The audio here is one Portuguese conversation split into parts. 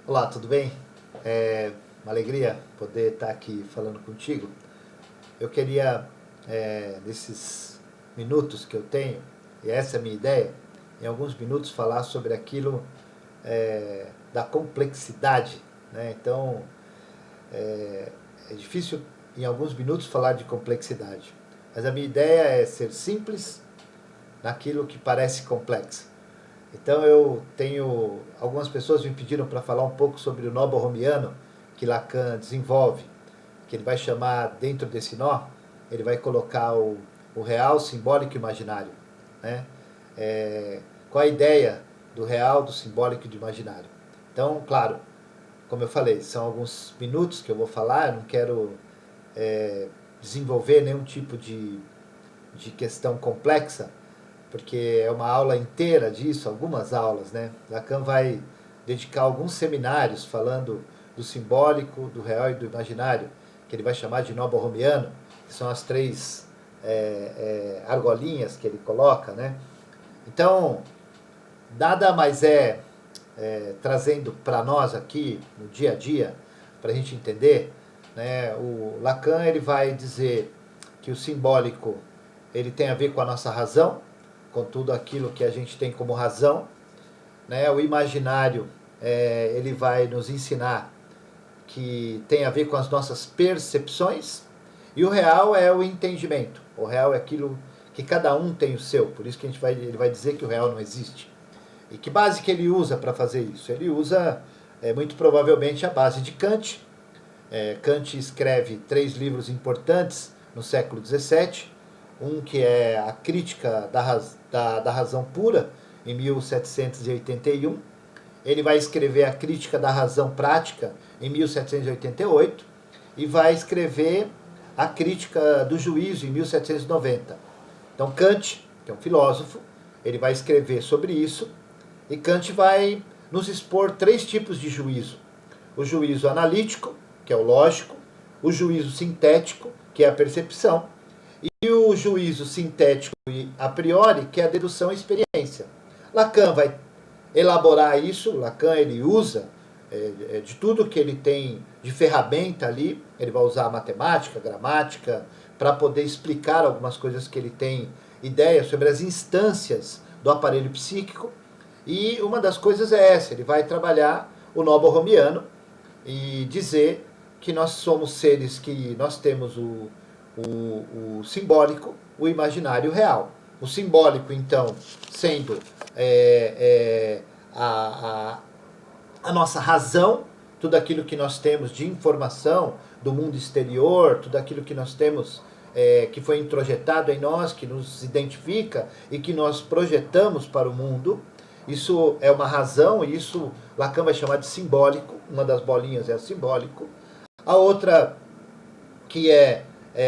Olá, tudo bem? É uma alegria poder estar aqui falando contigo. Eu queria, nesses minutos que eu tenho, e essa é a minha ideia, em alguns minutos falar sobre aquilo da complexidade, né? Então, é difícil em alguns minutos falar de complexidade, mas a minha ideia é ser simples naquilo que parece complexo. Então eu tenho. Algumas pessoas me pediram para falar um pouco sobre o nó borromiano que Lacan desenvolve, que ele vai chamar dentro desse nó, ele vai colocar o real, simbólico e imaginário. Né? Qual a ideia do real, do simbólico e do imaginário? Então, claro, como eu falei, são alguns minutos que eu vou falar, eu não quero desenvolver nenhum tipo de questão complexa, porque é uma aula inteira disso, algumas aulas, né? Lacan vai dedicar alguns seminários falando do simbólico, do real e do imaginário, que ele vai chamar de nó borromiano, que são as três argolinhas que ele coloca, né? Então, nada mais trazendo para nós aqui no dia a dia, para a gente entender, né? O Lacan ele vai dizer que o simbólico ele tem a ver com a nossa razão, com tudo aquilo que a gente tem como razão, né? O imaginário ele vai nos ensinar que tem a ver com as nossas percepções, e o real é o entendimento. O real é aquilo que cada um tem o seu, por isso que ele vai dizer que o real não existe. E que base que ele usa para fazer isso? Ele usa muito provavelmente a base de Kant. Kant escreve 3 livros importantes no século XVII, um que é a Crítica da Razão Pura, em 1781. Ele vai escrever a Crítica da Razão Prática, em 1788, e vai escrever a Crítica do Juízo, em 1790. Então Kant, que é um filósofo, ele vai escrever sobre isso, e Kant vai nos expor 3 tipos de juízo. O juízo analítico, que é o lógico, o juízo sintético, que é a percepção, e o juízo sintético e a priori, que é a dedução e experiência. Lacan vai elaborar isso. Lacan ele usa de tudo que ele tem de ferramenta ali, ele vai usar a matemática, a gramática, para poder explicar algumas coisas que ele tem ideia sobre as instâncias do aparelho psíquico, e uma das coisas é essa, ele vai trabalhar o nó borromiano e dizer que nós somos seres que nós temos o simbólico, o imaginário e o real. O simbólico, então, sendo a nossa razão, tudo aquilo que nós temos de informação do mundo exterior, tudo aquilo que nós temos que foi introjetado em nós, que nos identifica e que nós projetamos para o mundo. Isso é uma razão, e isso Lacan vai chamar de simbólico. Uma das bolinhas é o simbólico. A outra, que é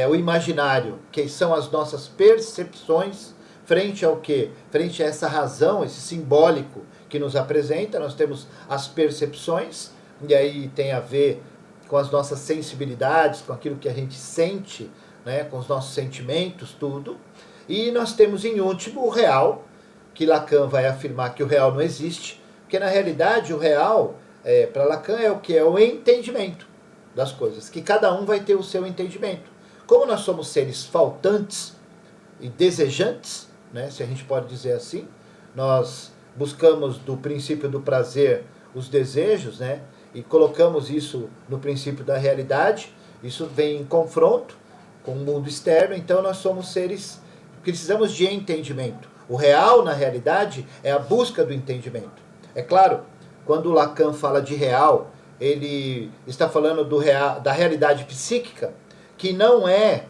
o imaginário, que são as nossas percepções frente ao quê? Frente a essa razão, esse simbólico que nos apresenta. Nós temos as percepções, e aí tem a ver com as nossas sensibilidades, com aquilo que a gente sente, né, com os nossos sentimentos, tudo. E nós temos, em último, o real, que Lacan vai afirmar que o real não existe, porque na realidade o real, para Lacan, é o que? É o entendimento das coisas, que cada um vai ter o seu entendimento. Como nós somos seres faltantes e desejantes, né, se a gente pode dizer assim, nós buscamos do princípio do prazer os desejos, né, e colocamos isso no princípio da realidade. Isso vem em confronto com o mundo externo, então nós somos seres que precisamos de entendimento. O real, na realidade, é a busca do entendimento. É claro, quando Lacan fala de real, ele está falando da realidade psíquica, que não é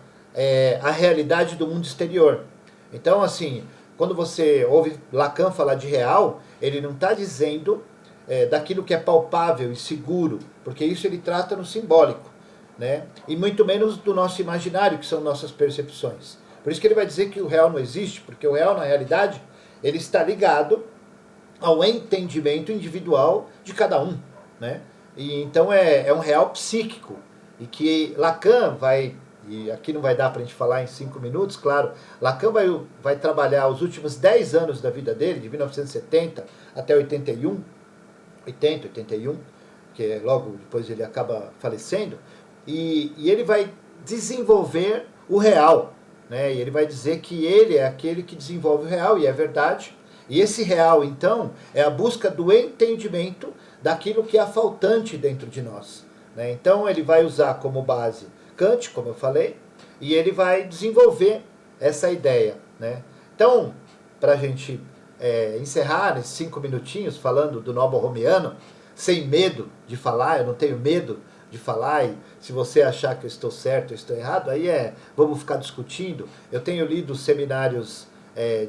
a realidade do mundo exterior. Então, assim, quando você ouve Lacan falar de real, ele não está dizendo daquilo que é palpável e seguro, porque isso ele trata no simbólico, né? E muito menos do nosso imaginário, que são nossas percepções. Por isso que ele vai dizer que o real não existe, porque o real, na realidade, ele está ligado ao entendimento individual de cada um, né? E então é um real psíquico, e que Lacan vai, e aqui não vai dar para a gente falar em 5 minutos, claro, Lacan vai trabalhar os últimos 10 anos da vida dele, de 1970 até 81, que logo depois ele acaba falecendo, e ele vai desenvolver o real, né? E ele vai dizer que ele é aquele que desenvolve o real, e é verdade. E esse real, então, é a busca do entendimento daquilo que é faltante dentro de nós, né? Então ele vai usar como base Kant, como eu falei, e ele vai desenvolver essa ideia, né? Então, para a gente encerrar nesses 5 minutinhos falando do nobo-romiano, sem medo de falar, eu não tenho medo de falar, e se você achar que eu estou certo ou estou errado, aí vamos ficar discutindo. Eu tenho lido os seminários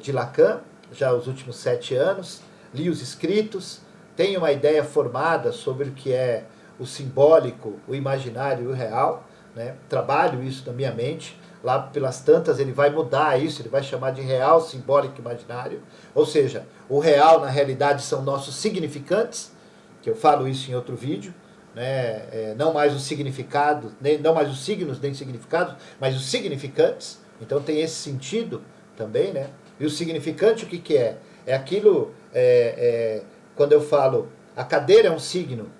de Lacan, já os últimos 7 anos, li os escritos, tenho uma ideia formada sobre o que é o simbólico, o imaginário e o real, né? Trabalho isso na minha mente. Lá pelas tantas ele vai mudar isso, ele vai chamar de real, simbólico e imaginário. Ou seja, o real na realidade são nossos significantes, que eu falo isso em outro vídeo, né? Não mais os significados, não mais os signos nem significados, mas os significantes. Então tem esse sentido também, né? E o significante o que, que é? É aquilo, quando eu falo, a cadeira é um signo,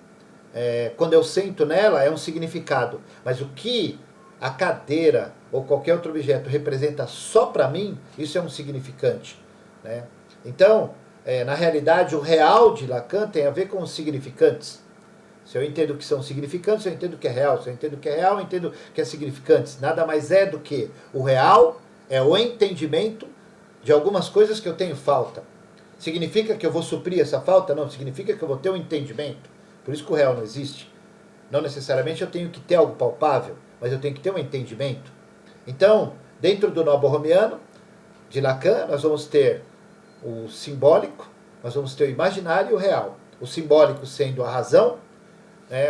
quando eu sento nela é um significado, mas o que a cadeira ou qualquer outro objeto representa só para mim, isso é um significante, né? Então, na realidade, o real de Lacan tem a ver com os significantes. Se eu entendo o que são significantes, eu entendo o que é real. Se eu entendo o que é real, eu entendo o que é significantes. Nada mais é do que o real é o entendimento de algumas coisas que eu tenho falta. Significa que eu vou suprir essa falta? Não, significa que eu vou ter um entendimento. Por isso que o real não existe. Não necessariamente eu tenho que ter algo palpável, mas eu tenho que ter um entendimento. Então, dentro do nobo-romiano, de Lacan, nós vamos ter o simbólico, nós vamos ter o imaginário e o real. O simbólico sendo a razão,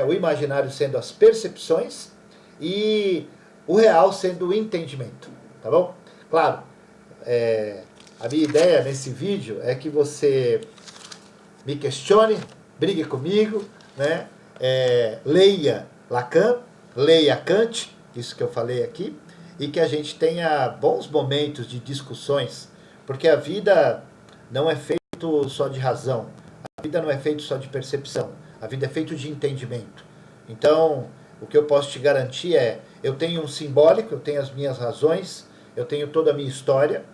o imaginário sendo as percepções e o real sendo o entendimento. Tá bom? Claro, a minha ideia nesse vídeo é que você me questione, brigue comigo, né? Leia Lacan, leia Kant, isso que eu falei aqui, e que a gente tenha bons momentos de discussões, porque a vida não é feito só de razão, a vida não é feito só de percepção, a vida é feita de entendimento. Então, o que eu posso te garantir eu tenho um simbólico, eu tenho as minhas razões, eu tenho toda a minha história,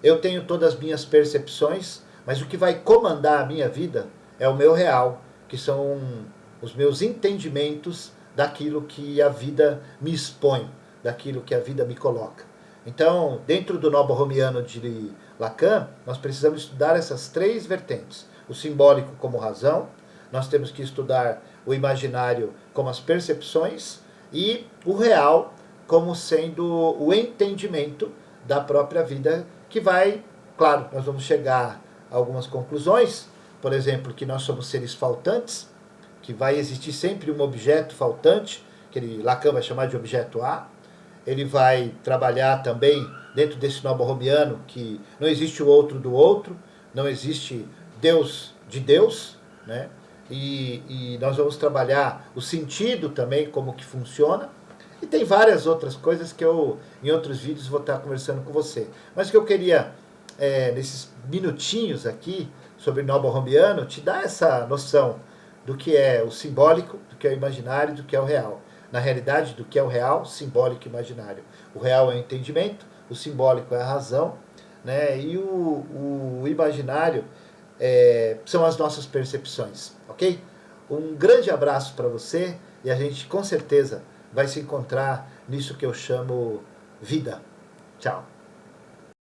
eu tenho todas as minhas percepções, mas o que vai comandar a minha vida é o meu real, que são os meus entendimentos daquilo que a vida me expõe, daquilo que a vida me coloca. Então, dentro do nobo-romiano de Lacan, nós precisamos estudar essas 3 vertentes. O simbólico como razão, nós temos que estudar o imaginário como as percepções e o real como sendo o entendimento da própria vida, que vai, claro, nós vamos chegar a algumas conclusões, por exemplo, que nós somos seres faltantes, que vai existir sempre um objeto faltante, que Lacan vai chamar de objeto A. Ele vai trabalhar também dentro desse nobo-romiano que não existe o outro do outro, não existe Deus de Deus, né? E nós vamos trabalhar o sentido também, como que funciona. E tem várias outras coisas que eu, em outros vídeos, vou estar conversando com você. Mas que eu queria, nesses minutinhos aqui, sobre nobo-romiano, te dar essa noção do que é o simbólico, do que é o imaginário, do que é o real. Na realidade, do que é o real, simbólico e imaginário. O real é o entendimento, o simbólico é a razão, né? E o imaginário são as nossas percepções, ok? Um grande abraço para você e a gente com certeza vai se encontrar nisso que eu chamo vida. Tchau.